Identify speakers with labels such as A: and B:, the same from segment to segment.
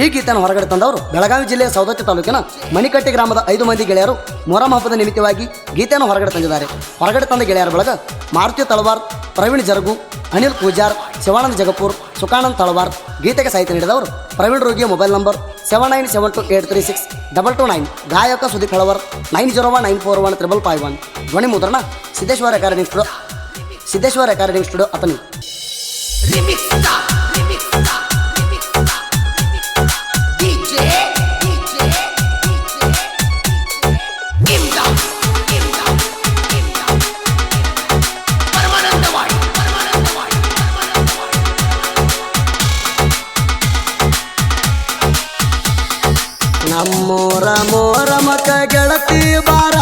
A: ಈ ಗೀತೆಯನ್ನು ಹೊರಗಡೆ ತಂದವರು ಬೆಳಗಾವಿ ಜಿಲ್ಲೆಯ ಸೌದತ್ತಿ ತಾಲೂಕಿನ ಮಣಿಕಟ್ಟಿ ಗ್ರಾಮದ 5 ಮಂದಿ ಗೆಳೆಯರು ಮೊಹರಂ ಹಬ್ಬದ ನಿಮಿತ್ತವಾಗಿ ಗೀತೆಯನ್ನು ಹೊರಗಡೆ ತಂದಿದ್ದಾರೆ. ಹೊರಗಡೆ ತಂದ ಗೆಳೆಯರ ಬಳಗ ಮಾರುತಿ ತಳವಾರ್, ಪ್ರವೀಣ್ ಜರಗು, ಅನಿಲ್ ಪೂಜಾರ್, ಶಿವಾನಂದ್ ಜಗಪೂರ್, ಸುಖಾನಂದ್ ತಳವಾರ್. ಗೀತೆಗೆ ಸಾಹಿತ್ಯ ನೀಡಿದವರು ಪ್ರವೀಣ್ ರೋಗಿಯ ಮೊಬೈಲ್ ನಂಬರ್ 7972836229. ಗಾಯಕ ಸುದೀಪ್ ಹಳವರ್ 9019415551. ಧ್ವನಿ ಮುದ್ರಣ ಸಿದ್ದೇಶ್ವರ ರೆಕಾರ್ಡಿಂಗ್ ಸ್ಟುಡಿಯೋ ಅತನಿ. ನಮ್ಮೂರ ಮೋರಮಕ ಗೆಳತಿ ಬಾರ,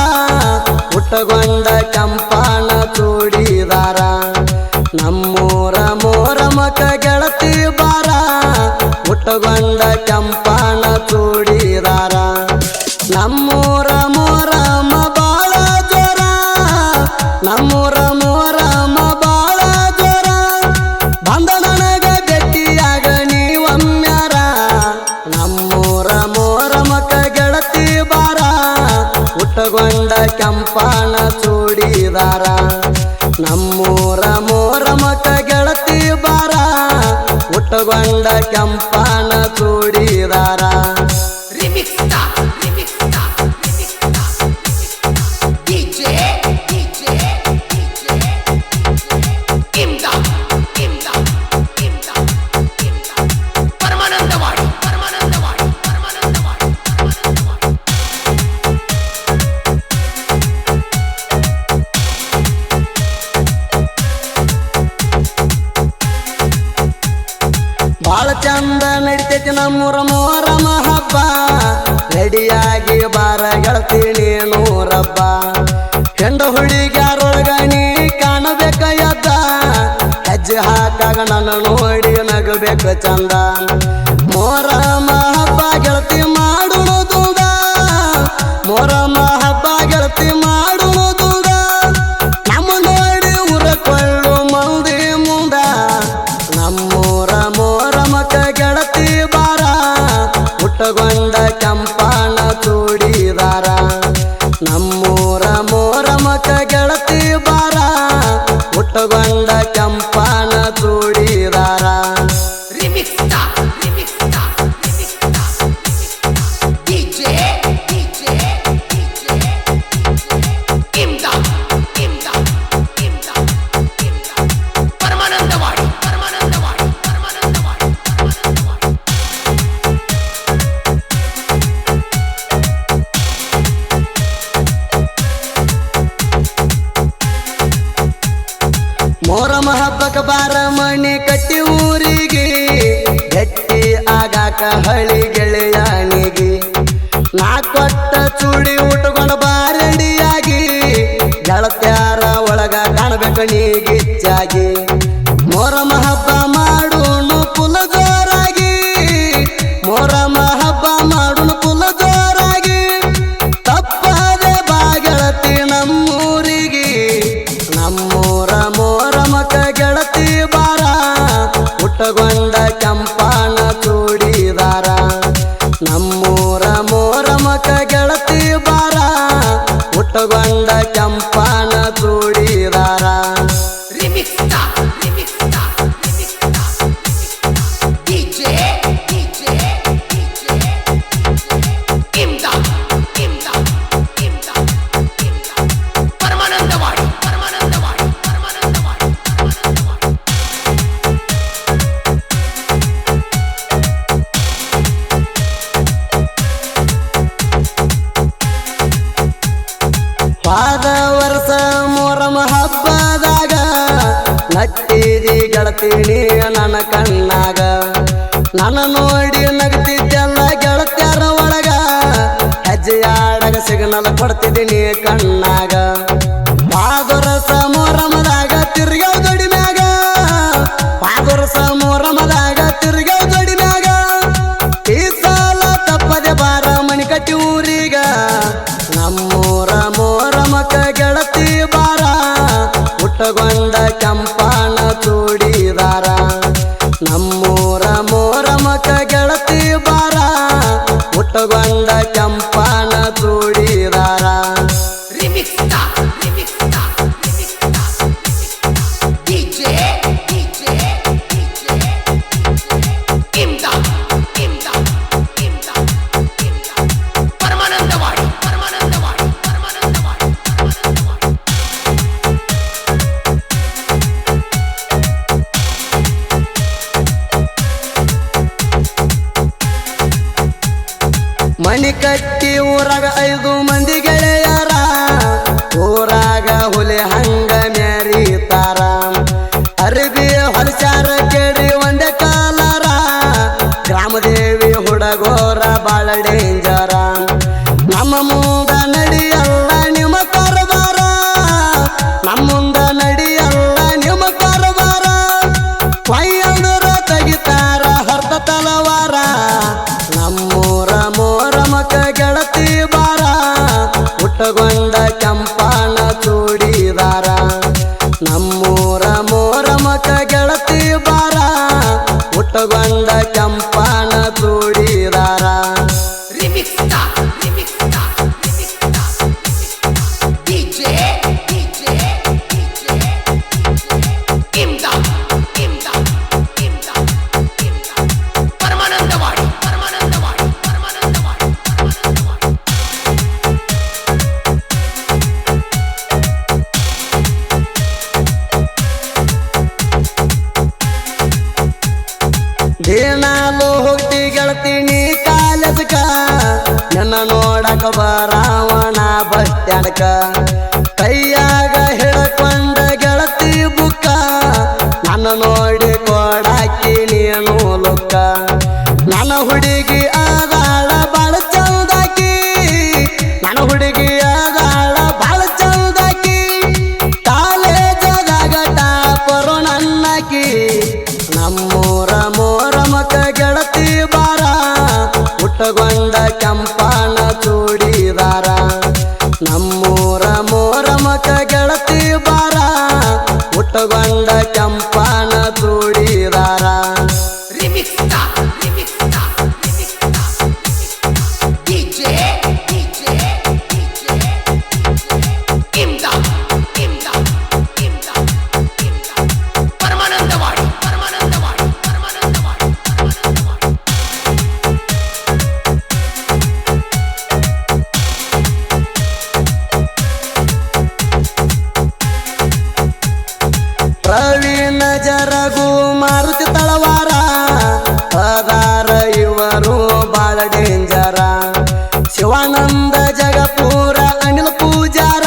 A: ಹುಟ್ಟಗೊಂಡ ಕೆಂಪನ ಚೂಡಿದಾರ. ನಮ್ಮೂರ ಮೋರಮಕ ಗೆಳತಿ ಬಾರ, ಹುಟ್ಟಗೊಂಡ ಕೆಂಪನ ಚೂಡಿದಾರ. ನಮ್ಮೂರ ಮೋರಮ ಬಾಳ ಜೋರ, ನಮ್ಮೂರ ಮೋರಮ ಬಾಳ ಜೋರ. ಬಂದ ನನಗ ಗಟ್ಟಿಯಾಗ ನೀವಮ್ಮ್ಯಾರ. ನಮ್ಮೂರ ಮೋರಮಕ ಗೆಳತಿ ಬಾರ, ಹುಟ್ಟಗೊಂಡ ಕೆಂಪನ ಚೂಡಿದಾರ. ನಮ್ಮೂರ ಮೋರಮಕ ಗೆಳತಿ ಬಾರ, ಹುಟ್ಟಗೊಂಡ ಕೆಂಪನ ಚೂಡಿದಾರ. ಬಾಳ ಚಂದ ನಡಿತೈತಿ ನಮ್ಮೂರ ಮೋರಮ ಹಬ್ಬ. ರೆಡಿಯಾಗಿ ಬಾರ ಗೆಳತಿ ನೀನೂರಬ್ಬ. ಹೆಂಡ ಹುಡುಗ್ಯಾರೊಳಗ ನೀ ಕಾಣಬೇಕ ಎದ್ದ, ಹೆಜ್ಜೆ ಹಾಕಾಗ ನನ್ನ ನೋಡಿ ನಗಬೇಕ ಚಂದ. ಮೋರಮ ಹಬ್ಬ ಗೆಳತಿ ಮಾಡುಣು ದೂಡ, ಮೋರಮ ಹಬ್ಬ ಗೆಳತಿ ಮಾಡುಣು ದೂಡ. ನಮ್ಮ ನೋಡಿ ಉರಕೊಳ್ಳು ಮಂದಿ ಮುಂದ. ನಮ್ಮೂರ ಮೋರಮಕ ಗೆಳತಿ ಬಾರ, ಹುಟ್ಟಗೊಂಡ ಕೆಂಪನ ಚೂಡಿದಾರ. ನಮ್ಮೂರ ಮೋರಮಕ ಗೆಳತಿ ಬಾರ, ಹುಟ್ಟಗೊಂಡ ಕೆಂಪನ ಚೂಡಿದಾರ. ಮೋರಮ ಹಬ್ಬಕ ಬಾರ ಮಣಿ ಕಟ್ಟಿ ಊರಿಗೆ, ಗಟ್ಟಿ ಆಗಾಕ ಹಳಿ ಗೆಳೆಯಾನಿಗೆ. ನಾ ಕೊಟ್ಟ ಚೂಡಿ ಉಟ್ಕೊಂಡ ಬಾರಡಿಯಾಗಿ, ಗೆಳತ್ಯಾರ ಒಳಗ ಕಾಣಬೇಕ ನೀಗಿಚ್ಚಾಗಿ. ಮೋರಮ ಹಬ್ಬ ಮಾಡುಣು ಪುಲ ಜೋರಾಗಿ, ಮೋರಮ ಹಬ್ಬ ಮಾಡುಣು ಪುಲ ಜೋರಾಗಿ. ತಪ್ಪದೆ ಬಾ ಗೆಳತಿ ನಮ್ಮೂರಿಗೆ. ನಮ್ಮೂರ ಮೋರಮಕ ಗೆಳತಿ ಬಾರ, ಹುಟ್ಟಗೊಂಡ ಕೆಂಪನ ಚೂಡಿದಾರ. ನಮ್ಮೂರ ಮೋರಮಕ ಗೆಳತಿ ಬಾರ, ಹುಟ್ಟಗೊಂಡ ಕೆಂಪನ ಚೂಡಿದಾರ. ಪಾದ ವರ್ಷ ಮೋರಮ ಹಬ್ಬದಾಗ, ನಟ್ಟಿದಿ ಗೆಳತಿ ನೀ ನನ್ನ ಕಣ್ಣಾಗ. ನನ್ನ ನೋಡಿ ನಗತಿದ್ದೆಲ್ಲ ಗೆಳತ್ಯಾರ ಒಳಗ, ಹೆಜ್ಜೆಯಾಡಗ ಸಿಗ್ನಲ್ ಕೊಡ್ತಿದ್ದೀನಿ ಕಣ್ಣಾಗ. ಪಾದರಸ ಮೋರಮದಾಗ ತಿರ್ಗಾವ್ ಜೋಡಿ ಮ್ಯಾಗ, ಪಾದರಸ ಮೋರಮದಾಗ ತಿರ್ಗಾವ್ ಜೋಡಿ ಮ್ಯಾಗ. ಈ ಸಾಲ ತಪ್ಪದೆ ಬಾರ ಮಣಿಕಟ್ಟಿ ಊರಿಗ. ನಮ್ಮೂರ ಮೋರಮಕ ಗೆಳತಿ ಬಾರ, ಹುಟ್ಟಗೊಂಡ ಕೆಂಪನ ಚೂಡಿದಾರ. ನಮ್ಮೂರ ಮೋರಮಕ ಗೆಳತಿ ಬಾರ, ಮನಿ ಕಟ್ಟಿ ಊರಾಗ 5 ಮಂದಿ ಗೆಳೆಯರ ಊರಾಗ ಹುಲಿ ಹಂಗ ಮೆರೀತಾರ ಅರಿಬಿ ಹೊಲಚಾರ ಕೇಳಿ ಒಂದೇ ಕಾಲರ ಗ್ರಾಮದೇವಿ ಹುಡುಗೋರ ಬಾಳ ಡೇಂಜರ ನಮ್ಮ ಮುಂದ ನಡಿಯಲ್ಲ ನಿಮ್ಮ ಕಾರವಾರ ನಮ್ಮ ಮುಂದ ನಡಿಯಲ್ಲ ನಿಮ್ಮ ಕಾರವಾರ ಕೊಯ್ಯಂದ್ರ ತೆಗಿತಾರ ಹರ್ದ ತಲವಾರ ನಮ್ಮೂರ ಮೋರಮಕ ಗೆಳತಿ ಬಾರ ಹುಟ್ಟಗೊಂಡ ಕೆಂಪಾಣ ಚೂಡಿದಾರ ನಮ್ಮೂರ ಮೋರಮಕ ಗೆಳತಿ ಬಾರ ಹುಟ್ಟಗೊಂಡ ಕೆಂಪಾಣ ಚೂಡಿದಾರ ದಿನಾಲು ಹೋಗ್ತಿ ಗೆಳತೀನಿ ಕಾಲೇಜಕ ನನ್ನ ನೋಡಕ ಬರಾವಣ ಬಸ್ ಸ್ಟ್ಯಾಂಡ್ಕ ಕೈಯಾಗ ಹಿಡ್ಕೊಂಡ ಗೆಳತಿ ಬುಕ್ಕ ನನ್ನ ನೋಡಿ ಕೊಡಾಕಿ ನೀನು ಲುಕ್ಕ ನನ್ನ ಹುಡುಗಿ ಆದಾಳ ಬಾಳ ಚೌದಾಕಿ ನನ್ನ ಹುಡುಗಿ ಆದಾಳ ಬಾಳ ಚೌದಾಕಿ ಕಾಲೇಜದಾಗ ಟಾಪರು ನನ್ನಕಿ ನಮ್ಮೂರ ಮೋರಮಕ ಗೆಳತಿ ಬಾರ ಹುಟ್ಟಗೊಂಡ ಕೆಂಪಾಣ ಚೂಡಿದಾರ ನಮ್ಮೂರ ಮೋರಮಕ ಗೆಳತಿ ಬಾರ ಹುಟ್ಟಗೊಂಡ ಕೆಂಪಾಣ ಚೂಡಿದಾರ ಪ್ರವೀಣ ಜರಗು ಮಾರುತಿ ತಳವಾರ ಅದಾರ ಇವರು ಬಾಳ ಡೇಂಜರ ಶಿವಾನಂದ ಜಗಪೂರ ಅನಿಲ್ ಪೂಜಾರ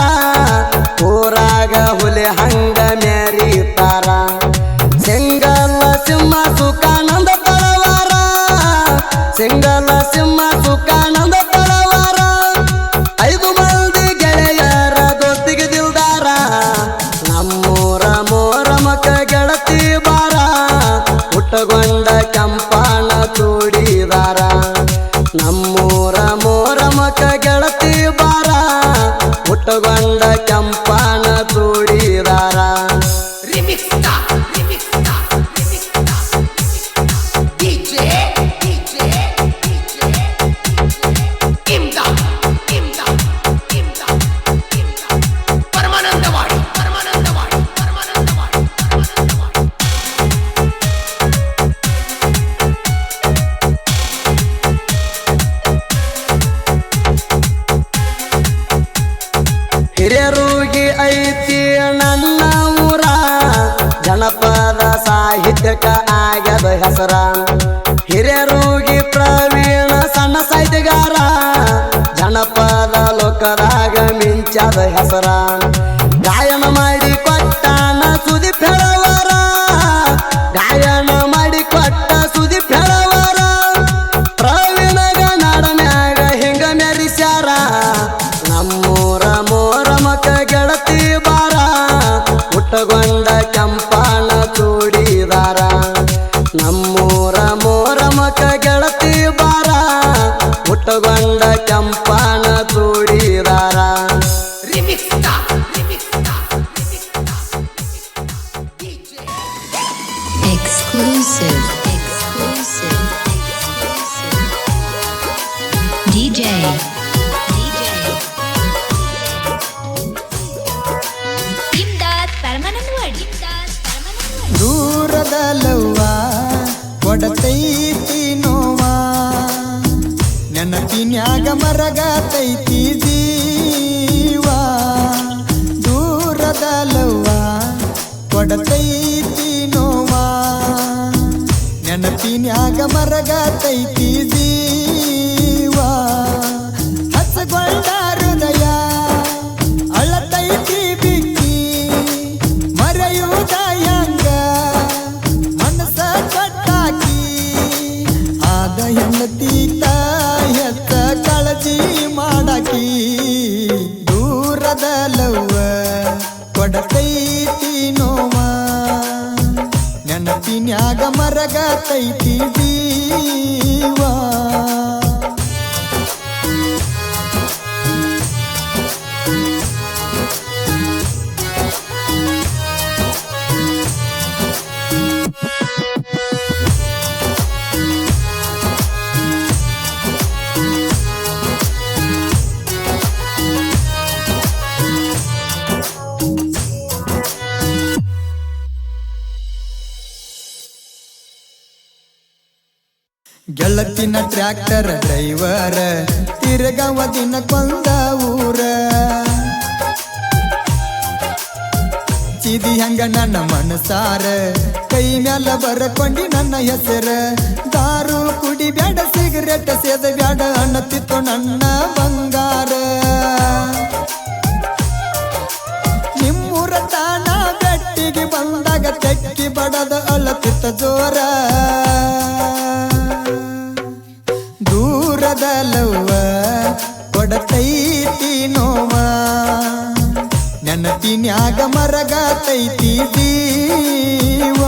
A: ಊರಾಗ ಹುಲಿ ಹಂಗ ಮೆರೀತಾರ ಸಿಂಗಲ ಸಿಂಹ ಸುಖಾನಂದ ತಳವಾರ ಸಿಂಗಲ ಸಿಂಹ ಸುಖಾನಂದ ತಳವಾರ 5 ಮಂದಿ ಗೆಳೆಯರ ದೋಸ್ತಿಗೆ ದಿಲ್ದಾರ ನಮ್ಮೂರ ಮೋರಮಕ ಗೆಳತಿ ಬಾರ ಹುಟ್ಟಗೊಂಡ ಕೆಂಪಾಣ ಚೂಡಿದಾರ ನಮ್ಮೂರ ಮೋರಮಕ ಗೆಳತಿ ಬಾರ ಹುಟ್ಟಗೊಂಡ ಕೆಂಪಾಣ ಚೂಡಿದಾರ ಹಿರಿಯರುಗಿ ಐತಿ ನನ್ನ ಊರ ಜನಪದ ಸಾಹಿತ್ಯಕ ಆಗ್ಯದ ಹೆಸರ ಹಿರಿಯರುಗಿ ಪ್ರವೀಣ ಸಣ್ಣ ಸಾಹಿತ್ಯಗಾರ ಜನಪದ ಲೋಕದಾಗ ಮಿಂಚದ ಹೆಸರ ಗಾಯನ ಮಾಡಿ ಕೊಟ್ಟಾನ ಸುದೀಪ್ ಹೇಳವರ ಗಾಯನ ಮಾಡಿ ಕೊಟ್ಟ ಸುದೀಪ್ ಹೇಳವರ ಪ್ರವೀಣಗ ನಾಡನ್ಯಾಗ ಹಿಂಗ ಮೆರಿಸ್ಯಾರ ನಮ್ಮೂರ ಮೋರಮಕ ಗೆಳತಿ ಬಾರ ಹುಟ್ಟಗೊಂಡ ಕೆಂಪಾಣ ಚೂಡಿದಾರ ನಮ್ಮೂರ ಮೋರಮಕ ಗೆಳತಿ ಬಾರ ಹುಟ್ಟಗೊಂಡ ಕೆಂಪಾಣ churidar
B: Exclusive. DJ. Imdad Paramananwadi.
C: ದೂರದಲ್ಲವ್ವ ಕೊಡತೈತಿ ನೋವ ನೆನಪಿನ್ಯಾಗ ಮರಗತೈತಿ ಜೀವ ದೂರದಲ್ಲವ್ವ ಕೊಡತೈತಿ ನೋವ ನೆನಪಿನ್ಯಾಗ ಮರಗತೈತಿ ಜೀವ ಕಷ್ಟಗೊಂಡ ಹೃದಯ ಅಳತೈತಿ ಬಿಕ್ಕಿ ಮರೆಯುವುದ ಹೆಂಗ ಮನಸ ಕಟ್ಟಾಕಿ ಆದ ಹೆಂಡತಿ ಹೆತ್ತ ಕಾಳಜಿ ಮಾಡಾಕಿ ದೂರದ ಲವ್ವ ಕೊಡತೈತಿ ನೋವ ನೆನಪಿನ್ಯಾಗ ಮರಗತೈತಿ ಜೀವ ಗೆಳತಿನ ಟ್ರ್ಯಾಕ್ಟರ್ ಡ್ರೈವರ್ ತಿರ್ಗವ ದಿನಕ್ಕೊಂದ ಊರ ಚಿದಿ ಹಂಗ ನನ್ನ ಮನಸಾರ ಕೈ ಮ್ಯಾಲ ಬರಕೊಂಡಿ ನನ್ನ ಹೆಸರ ದಾರು ಕುಡಿ ಬ್ಯಾಡ ಸಿಗರೇಟ್ ಸೇದ ಬ್ಯಾಡ ಅನ್ನತಿತ್ತು ನನ್ನ ಬಂಗಾರ ನಿಮ್ಮೂರ ತಾಣ ಬೆಟ್ಟಿಗೆ ಬಂದಾಗ ತೆಕ್ಕಿ ಬಡದ ಅಳತಿತ್ತ ಜೋರ ದೂರದ ಲವ್ವ ಕೊಡತೈತಿ ನೋವ ನೆನಪಿನ್ಯಾಗ ಮರಗತೈತಿ ಜೀವ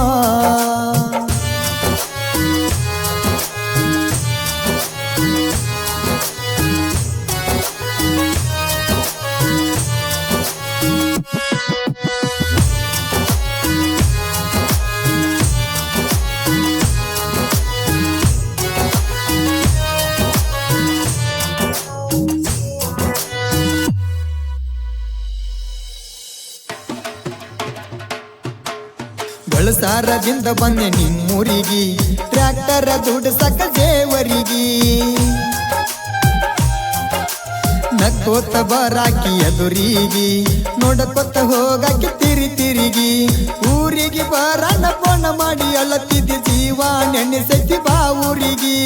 C: ಬಳಸಾರದಿಂದ ಬಂದೆ ನಿಮ್ಮೂರಿಗಿ ಟ್ರ್ಯಾಕ್ಟರ ದುಡ್ಸಕ ಜೇವರಿಗಿ ನಕ್ಕೋತ ಬರಾಕಿ ಎದುರಿಗಿ ನೋಡಕೊತ್ತ ಹೋಗಾಕಿ ತಿರಿಗಿ ಊರಿಗೆ ಬರನ ಫೋನ ಮಾಡಿ ಅಳತಿದ್ದಿ ಜೀವ ನೆನೆಸೈತಿ ಬಾ ಊರಿಗಿ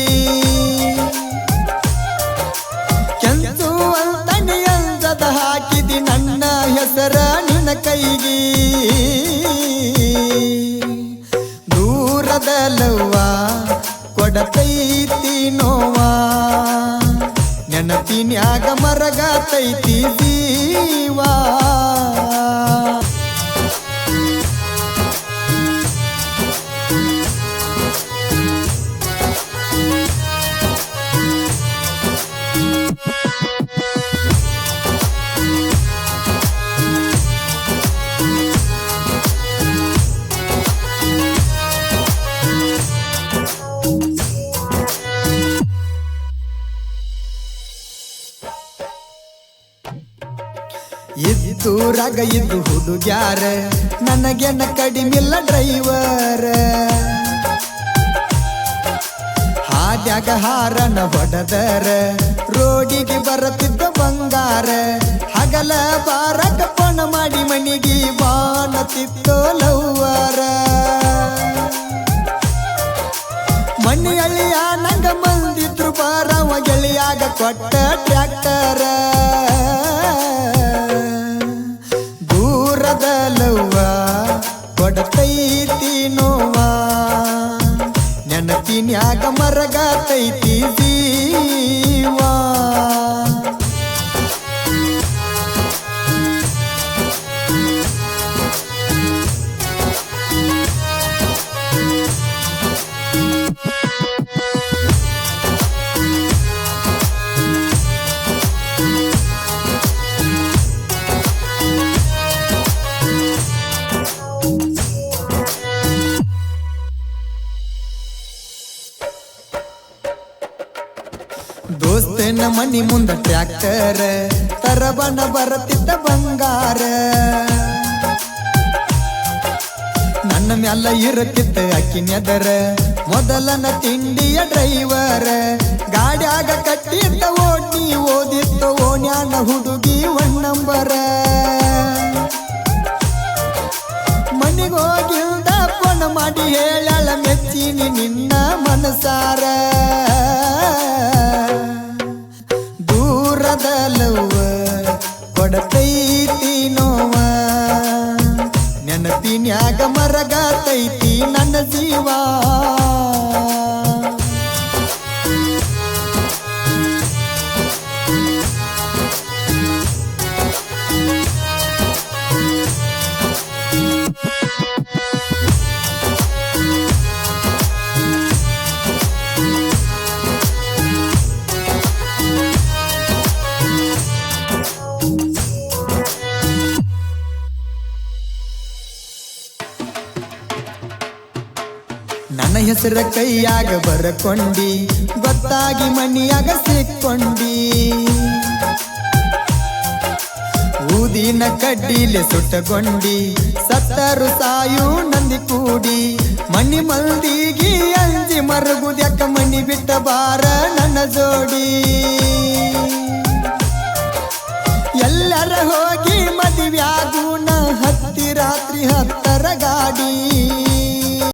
C: ಕೆಂಚು ಅಂತನಿ ಅಂಜದ ಹಾಕಿದಿ ನನ್ನ ಹೆಸರ ನಿನ್ನ ಕೈಗಿ ದೂರದ ಲವ್ವ ಕೊಡತೈತಿ ನೋವ ನೆನಪಿನ್ಯಾಗ ಮರಗತೈತಿ ಜೀವ ಇದ್ದೂರಾಗ ಇದ್ದು ಹುಡುಗ್ಯಾರ ನನಗೆನ ಕಡಿಮಿಲ್ಲ ಡ್ರೈವರ್ ಹಾದ್ಯಾಗ ಹಾರನ ಹೊಡೆದರ ರೋಡಿಗೆ ಬರತಿದ್ದ ಬಂಗಾರ ಹಗಲ ಬಾರಕ ಫೋನ ಮಾಡಿ ಮನಿಗೆ ಬಾಣತಿತ್ತೋ ಲವ್ವರ ಮನೆಯಲ್ಲಿಯ ನಂಗ ಮಂದಿದ್ರು ಬಾರವ ಗೆಳೆಯಾಗ ಕೊಟ್ಟ ಟ್ರ್ಯಾಕ್ಟರ ದೂರದ ಲವ್ವ ಕೊಡತೈತಿ ನೋವ ನೆನಪಿನ್ಯಾಗ ಮರಗತೈತಿ ಜೀವ ದೋಸ್ತನ ಮನಿ ಮುಂದ ಟ್ರ್ಯಾಕ್ಟರ್ ತರಬನ ಬರತಿದ್ದ ಬಂಗಾರ ನನ್ನ ಮ್ಯಾಲ ಇರತಿತ್ತ ಅಕ್ಕಿನೆದರ ಮೊದಲನ ತಿಂಡಿಯ ಡ್ರೈವರ್ ಗಾಡ್ಯಾಗ ಕಟ್ಟಿದ್ದ ಓಡ್ನಿ ಓದಿತ್ತ ಓಣ್ಯಾನ ಹುಡುಗಿ ಒನ್ನಂಬರ ಮನಿಗೋಗಿಲ್ದ ಫೋನ್ ಮಾಡಿ ಹೇಳಳ ಮೆಚ್ಚಿನಿ ನಿನ್ನ ಮನಸಾರ ದೂರದ ನನ್ನ ಹೆಸರ ಕೈಯಾಗ ಬರಕೊಂಡಿ ಗೊತ್ತಾಗಿ ಮನಿಯಾಗ ಸಿಕ್ಕೊಂಡಿ ಊದಿನ ಕಡ್ಡಿಲೆ ಸುಟ್ಟಗೊಂಡಿ ಸತ್ತರು ಸಾಯು ನಂದಿ ಕೂಡಿ ಮನಿ ಮಂದಿಗಿ ಅಂಜಿ ಮರಗುದ್ಯಾಕ ಮನಿ ಬಿಟ್ಟ ಬಾರ ನನ್ನ ಜೋಡಿ